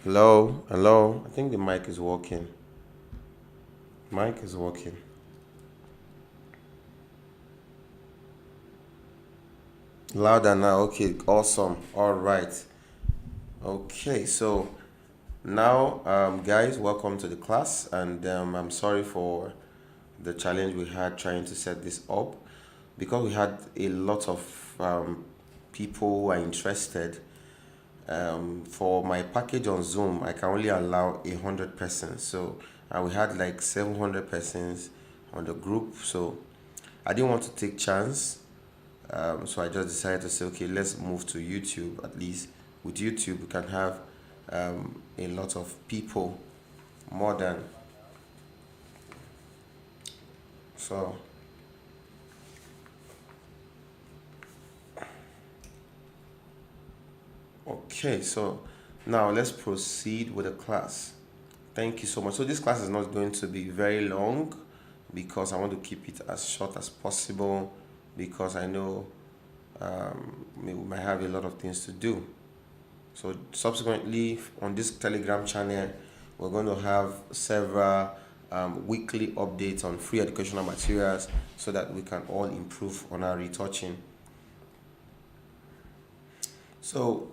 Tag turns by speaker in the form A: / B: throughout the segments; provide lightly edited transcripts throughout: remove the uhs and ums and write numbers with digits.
A: Hello, hello. I think the mic is working. Mic is working. Louder now. Okay, awesome. All right. Okay, so now, guys, welcome to the class, and I'm sorry for the challenge we had trying to set this up because we had a lot of people who are interested. For my package on Zoom, I can only allow 100 persons. So, and we had like 700 persons on the group. So, I didn't want to take chance. So I just decided to say, okay, let's move to YouTube. At least with YouTube, we can have a lot of people more than so. Okay, so now let's proceed with the class. Thank you so much. So this class is not going to be very long because I want to keep it as short as possible because I know we might have a lot of things to do. So subsequently on this Telegram channel, we're going to have several weekly updates on free educational materials so that we can all improve on our retouching. So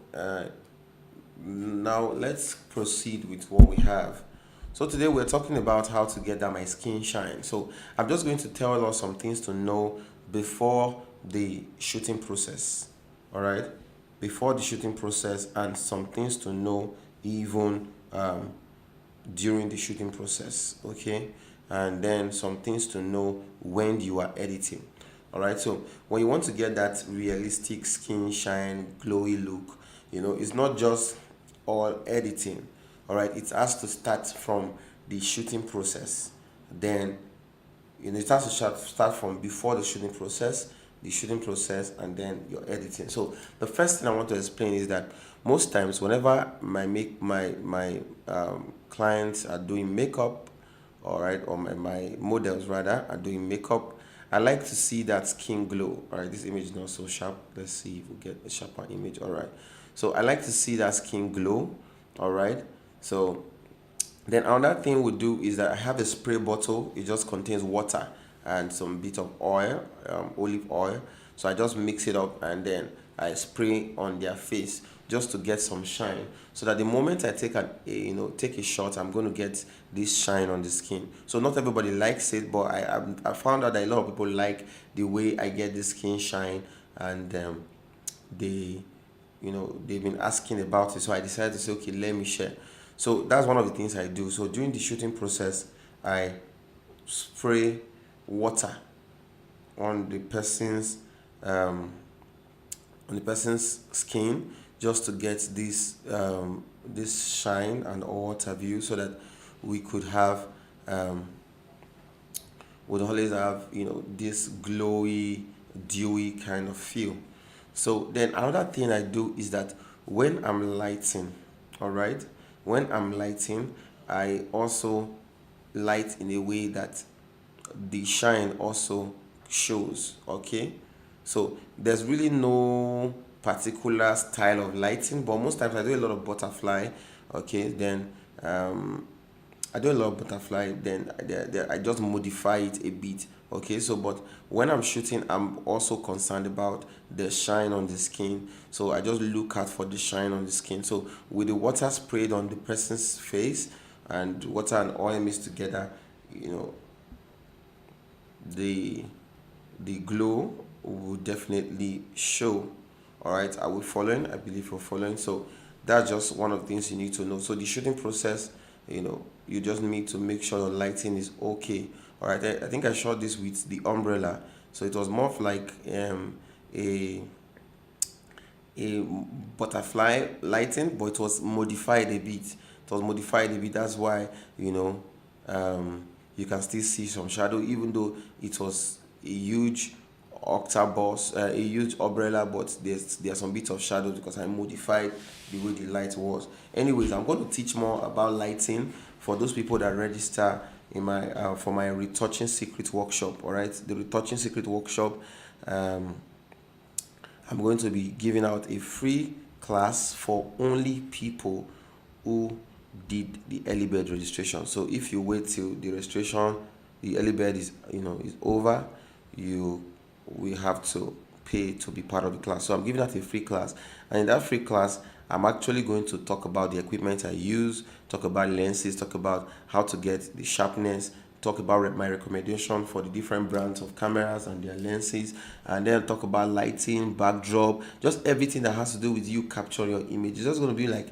A: now let's proceed with what we have. So today we're talking about how to get that my skin shine. So I'm just going to tell us some things to know before the shooting process. All right, before the shooting process, and some things to know even during the shooting process. Okay, and then some things to know when you are editing. All right, so when you want to get that realistic skin shine glowy look, it's not just all editing. All right, it has to start from the shooting process. Then it has to start from before the shooting process, and then your editing. So the first thing I want to explain is that most times whenever my clients are doing makeup, all right, or my models rather are doing makeup, I like to see that skin glow. All right, this image is not so sharp. Let's see if we get a sharper image. All right, so I like to see that skin glow. All right, so then another thing we do is that I have a spray bottle. It just contains water and some bit of oil, olive oil. So I just mix it up and then I spray on their face just to get some shine. So that the moment I take a shot, I'm going to get this shine on the skin. So not everybody likes it, but I found out that a lot of people like the way I get the skin shine, and they they've been asking about it, so I decided to say, okay, let me share. So that's one of the things I do. So during the shooting process, I spray water on the person's um, skin just to get this shine and all what have you, so that we could have would always have this glowy, dewy kind of feel. So then another thing I do is that when I'm lighting, all right, when I'm lighting, I also light in a way that the shine also shows. Okay, so there's really no particular style of lighting, but most times I do a lot of butterfly. Okay, then I do a lot of butterfly, then I just modify it a bit. Okay, so but when I'm shooting, I'm also concerned about the shine on the skin. So I just look out for the shine on the skin. So with the water sprayed on the person's face and water and oil mixed together, you know, the the glow will definitely show. All right, are we following? I believe we're following. So that's just one of the things you need to know. So the shooting process, you just need to make sure your lighting is okay. All right, I think I shot this with the umbrella, so it was more of like a a butterfly lighting, but it was modified a bit. It was modified a bit. That's why you can still see some shadow, even though it was a huge octobus, a huge umbrella, but there's some bits of shadow because I modified the way the light was. Anyways, I'm going to teach more about lighting for those people that register in my for my retouching secret workshop. All right, the retouching secret workshop. Um, I'm going to be giving out a free class for only people who did the early bird registration. So if you wait till the registration, the early bird is is over, you will have to pay to be part of the class. So I'm giving that a free class, and in that free class I'm actually going to talk about the equipment I use, talk about lenses, talk about how to get the sharpness, talk about my recommendation for the different brands of cameras and their lenses, and then talk about lighting, backdrop, just everything that has to do with you capturing your image. It's just going to be like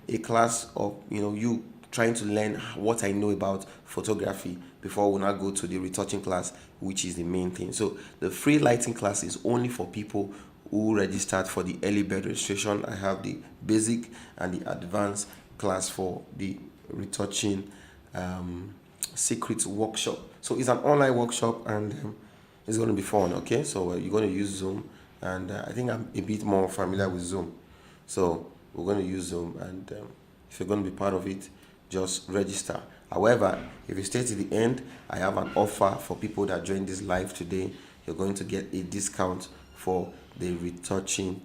A: a class of you trying to learn what I know about photography before we now go to the retouching class, which is the main thing. So the free lighting class is only for people who registered for the early bird registration. I have the basic and the advanced class for the retouching secret workshop. So it's an online workshop, and it's going to be fun. Okay, so you're going to use Zoom, and I think I'm a bit more familiar with Zoom, so we're going to use Zoom. And if you're going to be part of it, just register. However, if you stay to the end, I have an offer for people that join this live today. You're going to get a discount for the retouching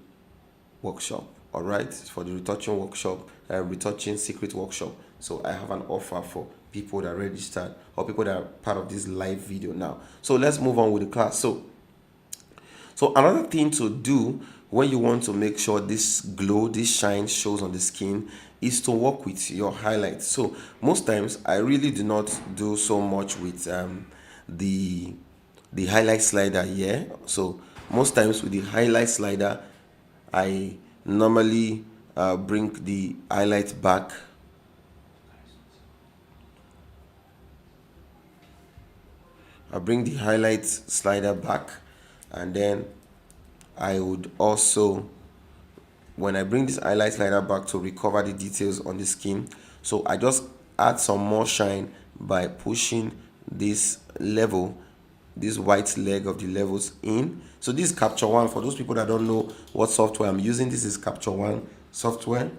A: workshop. All right, for the retouching workshop, retouching secret workshop. So I have an offer for people that registered or people that are part of this live video now. So let's move on with the class. So another thing to do when you want to make sure this glow, this shine shows on the skin is to work with your highlights. So most times I really do not do so much with the highlight slider here. So most times with the highlight slider, I normally bring the highlight back. I bring the highlight slider back, and then I would also, when I bring this highlight slider back to recover the details on the skin, so I just add some more shine by pushing this level, this white leg of the levels in. So this is Capture One. For those people that don't know what software I'm using, this is Capture One software.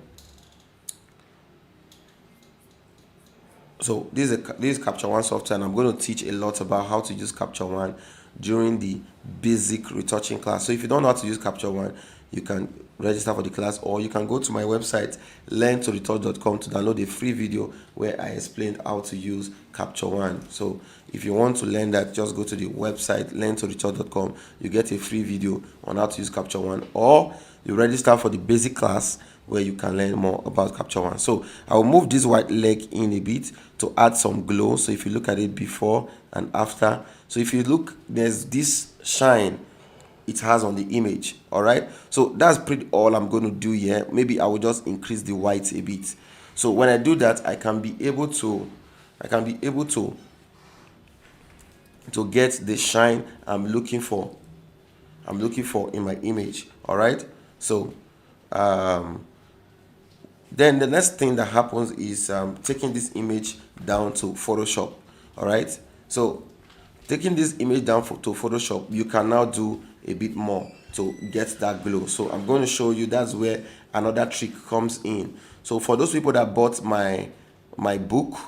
A: So this is Capture One software, and I'm going to teach a lot about how to use Capture One during the basic retouching class. So if you don't know how to use Capture One, you can register for the class, or you can go to my website learntoretouch.com to download a free video where I explained how to use Capture One. So if you want to learn that, just go to the website learntoretouch.com. You get a free video on how to use Capture One, or you register for the basic class where you can learn more about Capture One. So I will move this white leg in a bit to add some glow. So if you look at it before and after, so if you look, there's this shine it has on the image. All right, so that's pretty all I'm going to do here. Maybe I will just increase the white a bit. So when I do that, I can be able to get the shine I'm looking for in my image. All right, so then the next thing that happens is taking this image down to Photoshop. All right, so taking this image down to Photoshop, you can now do a bit more to get that glow. So I'm going to show you, that's where another trick comes in. So for those people that bought my book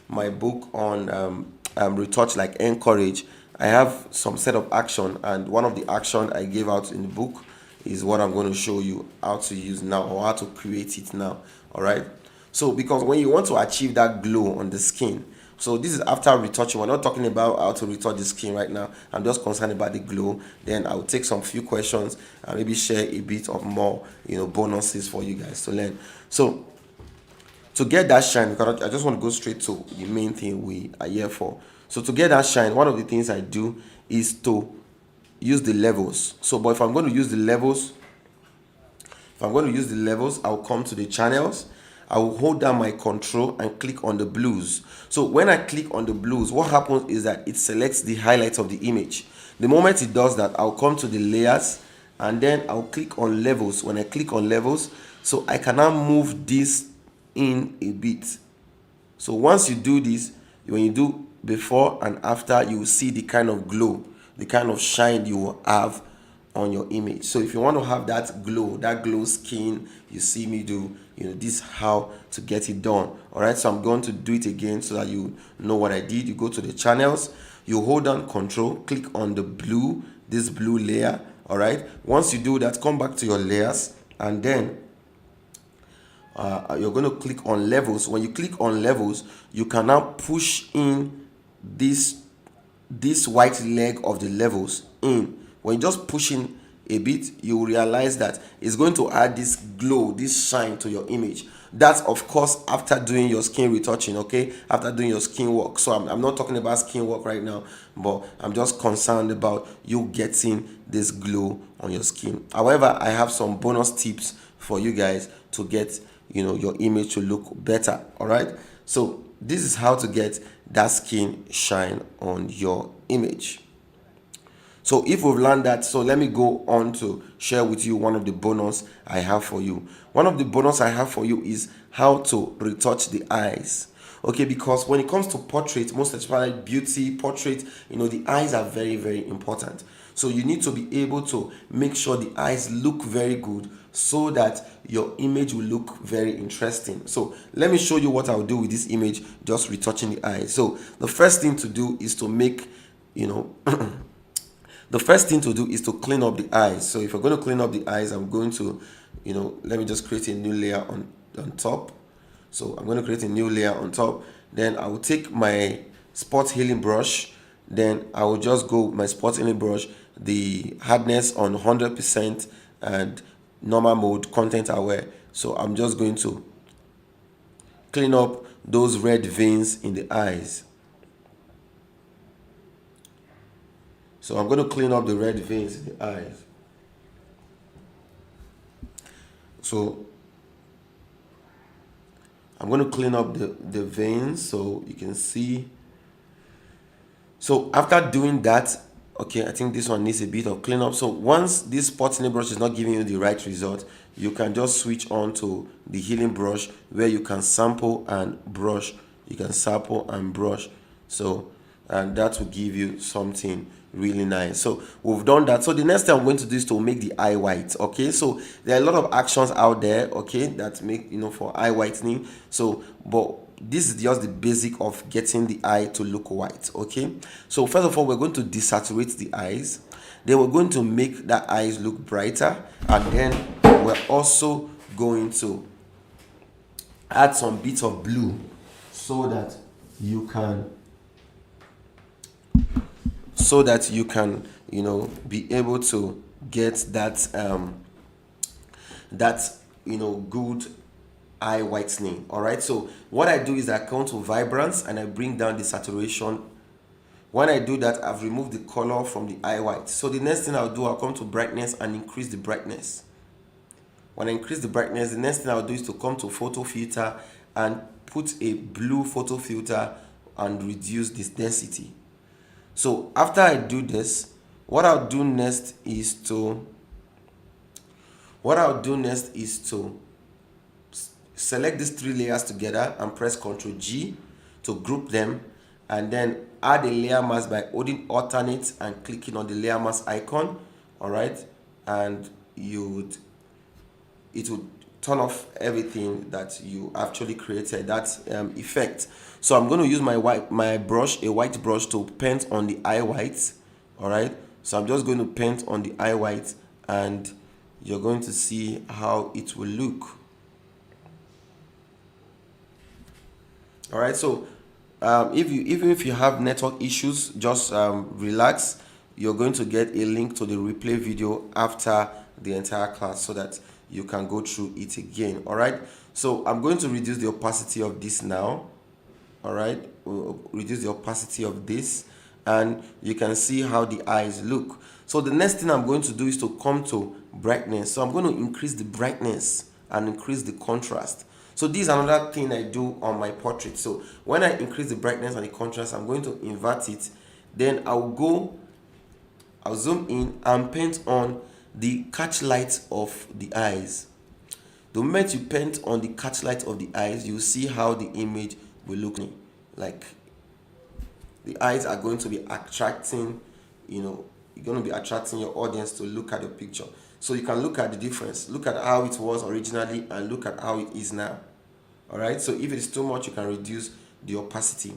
A: on retouch like Ncourage, I have some set of action, and one of the action I gave out in the book is what I'm going to show you how to use now, or how to create it now. All right, so because when you want to achieve that glow on the skin, so this is after retouching. We're not talking about how to retouch the skin right now. I'm just concerned about the glow. Then I'll take some few questions and maybe share a bit of more bonuses for you guys to learn. So to get that shine, because I just want to go straight to the main thing we are here for. So to get that shine, one of the things I do is to use the levels. So but if I'm going to use the levels, I'll come to the channels. I will hold down my control and click on the blues. So when I click on the blues, what happens is that it selects the highlights of the image. The moment it does that, I'll come to the layers, and then I'll click on levels. When I click on levels, so I can now move this in a bit. So once you do this, when you do before and after, you will see the kind of glow, the kind of shine you will have on your image. So if you want to have that glow skin you see me do, this is how to get it done. All right, so I'm going to do it again so that you know what I did. You go to the channels, you hold down control, click on the blue, this blue layer. All right, once you do that, come back to your layers, and then you're going to click on levels. When you click on levels, you can now push in this white leg of the levels in. When you just push in a bit, you will realize that it's going to add this glow, this shine to your image. That's of course after doing your skin retouching, okay, after doing your skin work. So I'm not talking about skin work right now, but I'm just concerned about you getting this glow on your skin. However, I have some bonus tips for you guys to get your image to look better. All right, so this is how to get that skin shine on your image. So if we've learned that, so let me go on to share with you one of the bonus I have for you. One of the bonus I have for you is how to retouch the eyes. Okay, because when it comes to portrait, most especially beauty portrait, the eyes are very, very important. So you need to be able to make sure the eyes look very good so that your image will look very interesting. So let me show you what I'll do with this image, just retouching the eyes. So the first thing to do is to make, the first thing to do is to clean up the eyes. So if you're going to clean up the eyes, I'm going to, let me just create a new layer on top. So I'm going to create a new layer on top. Then I will take my spot healing brush. Then I will just go with my spot healing brush, the hardness on 100% and normal mode, content aware. So I'm just going to clean up those red veins in the eyes. So I'm going to clean up the red veins in the eyes. So I'm going to clean up the veins so you can see. So after doing that, okay, I think this one needs a bit of cleanup. So once this spot healing brush is not giving you the right result, you can just switch on to the healing brush where you can sample and brush. You can sample and brush. So, and that will give you something really nice. So we've done that. So the next thing I'm going to do is to make the eye white. Okay, so there are a lot of actions out there, okay, that make for eye whitening. So but this is just the basic of getting the eye to look white. Okay, so first of all, we're going to desaturate the eyes. Then we're going to make the eyes look brighter, and then we're also going to add some bits of blue so that you can be able to get that good eye whitening. All right, so what I do is I come to vibrance and I bring down the saturation. When I do that, I've removed the color from the eye white. So the next thing I'll do, I'll come to brightness and increase the brightness. When I increase the brightness, the next thing I'll do is to come to photo filter and put a blue photo filter and reduce this density. So after I do this, what I'll do next is to select these three layers together and press Ctrl G to group them, and then add a layer mask by holding alternate and clicking on the layer mask icon. All right, and it would turn off everything that you actually created, that effect. So I'm going to use a white brush to paint on the eye white. All right, so I'm just going to paint on the eye white, and you're going to see how it will look. All right, so even if you have network issues, just relax. You're going to get a link to the replay video after the entire class so that you can go through it again. All right, so I'm going to reduce the opacity of this now. All right, we'll reduce the opacity of this, and you can see how the eyes look. So the next thing I'm going to do is to come to brightness. So I'm going to increase the brightness and increase the contrast. So this is another thing I do on my portrait. So when I increase the brightness and the contrast, I'm going to invert it. Then I'll zoom in and paint on the catch light of the eyes. The moment you paint on the catch light of the eyes, you see how the image will look like. The eyes are going to be attracting, you're going to be attracting your audience to look at the picture. So you can look at the difference, look at how it was originally and look at how it is now. All right, so if it is too much, you can reduce the opacity.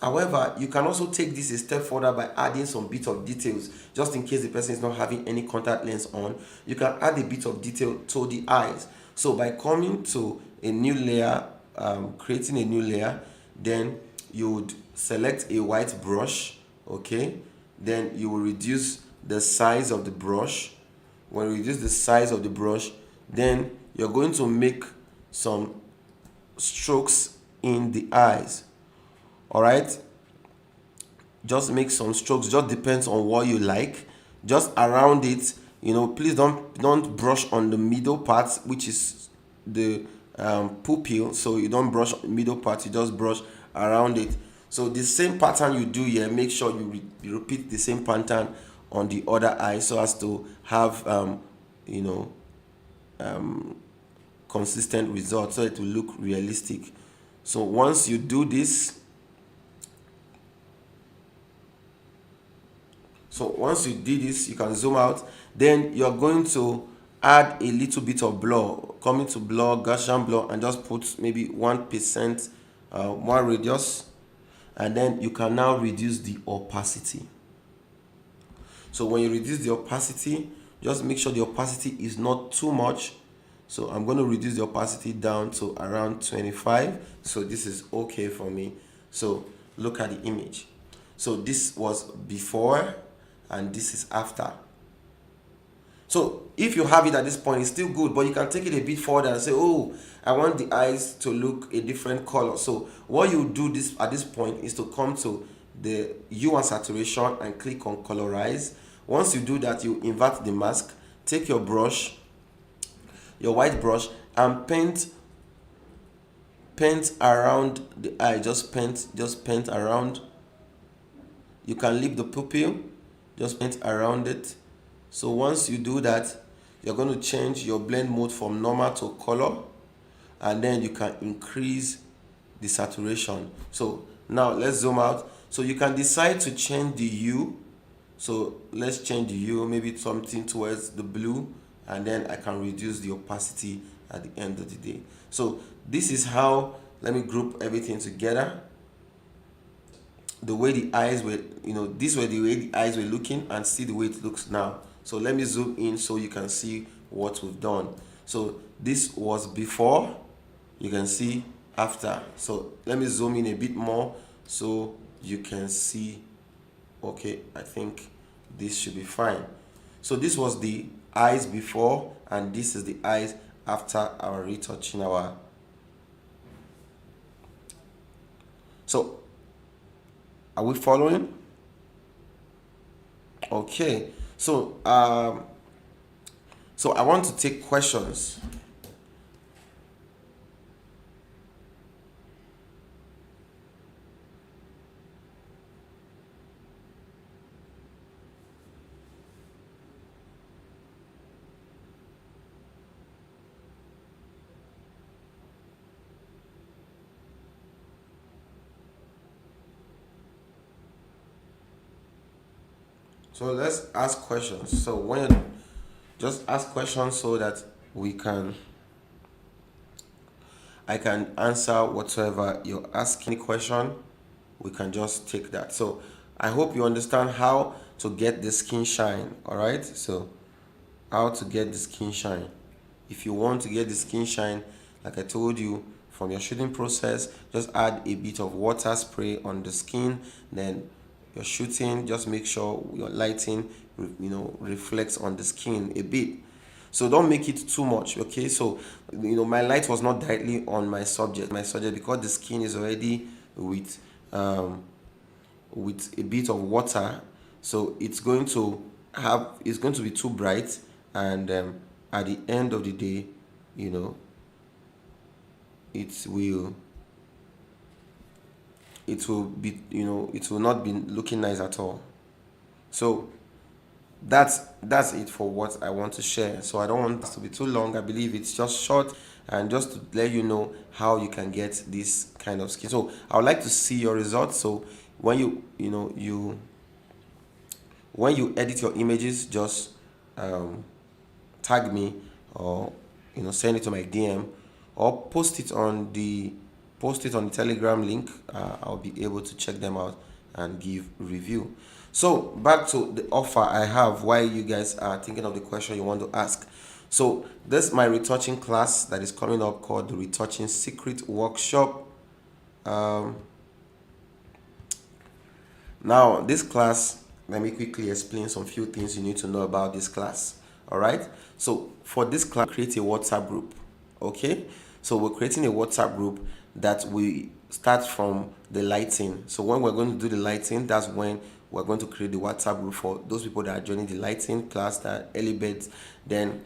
A: However, you can also take this a step further by adding some bit of details. Just in case the person is not having any contact lens on, you can add a bit of detail to the eyes. So by coming to a new layer, creating a new layer, then you would select a white brush. Okay, then you will reduce the size of the brush. When you reduce the size of the brush, then you're going to make some strokes in the eyes. All right, just make some strokes, just depends on what you like, just around it. Please don't brush on the middle part, which is the pupil. So you don't brush on the middle part, you just brush around it. So the same pattern you do here, make sure you repeat the same pattern on the other eye, so as to have you know consistent results, so it will look realistic. So once you do this, you can zoom out. Then you're going to add a little bit of blur, coming to blur, Gaussian blur, and just put maybe 1%, 1 radius, and then you can now reduce the opacity. So when you reduce the opacity, just make sure the opacity is not too much. So I'm going to reduce the opacity down to around 25. So this is okay for me. So look at the image. So this was before and this is after. So if you have it at this point, it's still good, but you can take it a bit further and say, oh, I want the eyes to look a different color. So what you do this at this point is to come to the hue and saturation and click on colorize. Once you do that, you invert the mask, take your brush, your white brush, and paint around the eye. Just paint around. You can leave the pupil, just paint around it. So once you do that, you're going to change your blend mode from normal to color, and then you can increase the saturation. So now let's zoom out. So you can decide to change the hue. So let's change the hue, maybe something towards the blue, and then I can reduce the opacity at the end of the day. So this is how, let me group everything together. The way the eyes were, this way the way the eyes were looking, and see the way it looks now. So let me zoom in so you can see what we've done. So this was before, you can see after. So let me zoom in a bit more so you can see. Okay, I think this should be fine. So this was the eyes before, and this is the eyes after our retouching our. So are we following? Okay, so I want to take questions. So let's ask questions. So when you just ask questions so that I can answer whatsoever you're asking. Any question, we can just take that. So I hope you understand how to get the skin shine. All right. So how to get the skin shine. If you want to get the skin shine, like I told you, from your shooting process, just add a bit of water spray on the skin. Then you're shooting, just make sure your lighting reflects on the skin a bit. So don't make it too much. Okay, so my light was not directly on my subject because the skin is already with a bit of water. So it's going to be too bright, and at the end of the day, it will be it will not be looking nice at all. So that's it for what I want to share. So I don't want this to be too long. I believe it's just short, and just to let you know how you can get this kind of skin. So I would like to see your results. So when when you edit your images, just tag me, or send it to my DM, or post it on the Telegram link. I'll be able to check them out and give review. So back to the offer I have, while you guys are thinking of the question you want to ask. So this my retouching class that is coming up called the Retouching Secret Workshop. um, Now, this class, let me quickly explain some few things you need to know about this class. All right. So for this class, create a WhatsApp group. Okay. So we're creating a WhatsApp group that we start from the lighting. So when we're going to do the lighting, that's when we're going to create the WhatsApp group for those people that are joining the lighting class, that early birds. Then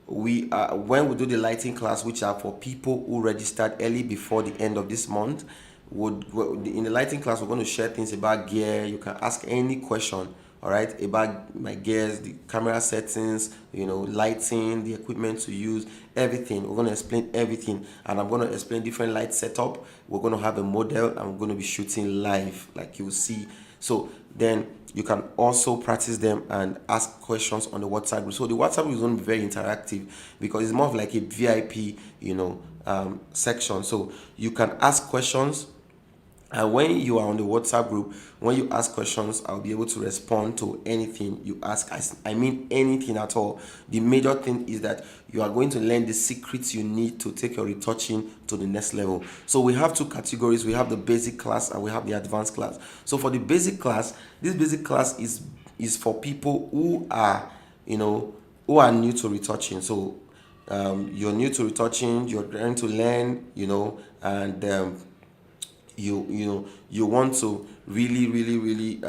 A: we when we do the lighting class, which are for people who registered early before the end of this month, in the lighting class we're going to share things about gear. You can ask any question, all right, about my gears, the camera settings, lighting, the equipment to use, everything. We're going to explain everything, and I'm going to explain different light setup. We're going to have a model, and we're going to be shooting live, like you'll see. So then you can also practice them and ask questions on the WhatsApp group. So the WhatsApp group is going to be very interactive because it's more of like a VIP, section. So you can ask questions, and when you are on the WhatsApp group, when you ask questions, I'll be able to respond to anything you ask. I mean anything at all. The major thing is that you are going to learn the secrets you need to take your retouching to the next level. So we have two categories. We have the basic class and we have the advanced class. So for the basic class, this basic class is for people who are, who are new to retouching. So you're new to retouching, you're trying to learn, and you want to really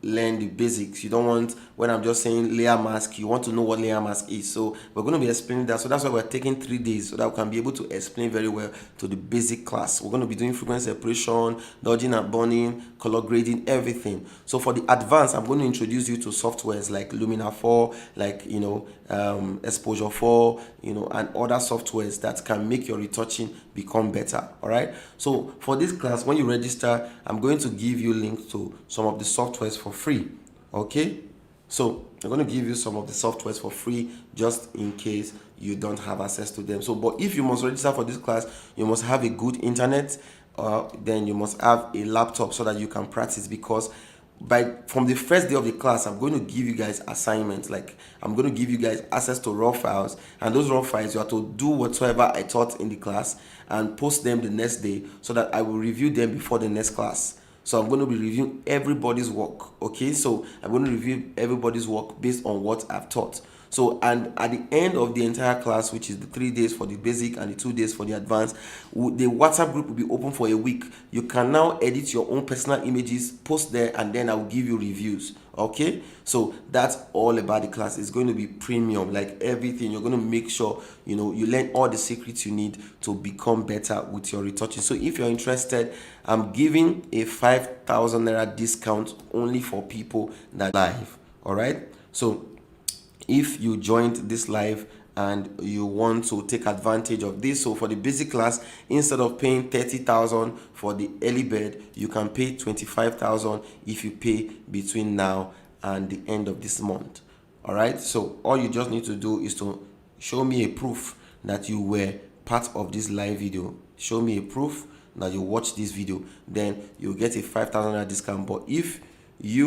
A: learn the basics. You don't want, when I'm just saying layer mask, you want to know what layer mask is. So we're going to be explaining that. So that's why we're taking 3 days, so that we can be able to explain very well to the basic class. We're going to be doing frequency separation, dodging and burning, color grading, everything. So for the advanced, I'm going to introduce you to softwares like Lumina 4, like Exposure 4, and other softwares that can make your retouching become better. All right. So for this class, when you register, I'm going to give you links to some of the softwares for free. Okay. So I'm going to give you some of the softwares for free, just in case you don't have access to them. So, but if you must register for this class, you must have a good internet, then you must have a laptop so that you can practice, because from the first day of the class, I'm going to give you guys assignments. Like, I'm going to give you guys access to raw files, and those raw files you have to do whatsoever I taught in the class and post them the next day, so that I will review them before the next class. So I'm going to be reviewing everybody's work. Okay, so I'm going to review everybody's work based on what I've taught. So, and at the end of the entire class, which is the 3 days for the basic and the 2 days for the advanced, the WhatsApp group will be open for a week. You can now edit your own personal images, post there, and then I'll give you reviews. Okay, so that's all about the class. It's going to be premium, like everything. You're going to make sure you learn all the secrets you need to become better with your retouching. So if you're interested, I'm giving a 5,000 naira discount only for people that live. All right, so if you joined this live and you want to take advantage of this, so for the basic class, instead of paying 30,000 for the early bird, you can pay 25,000 if you pay between now and the end of this month. All right, so all you just need to do is to show me a proof that you were part of this live video. Show me a proof that you watched this video, then you'll get a 5,000 discount. But if you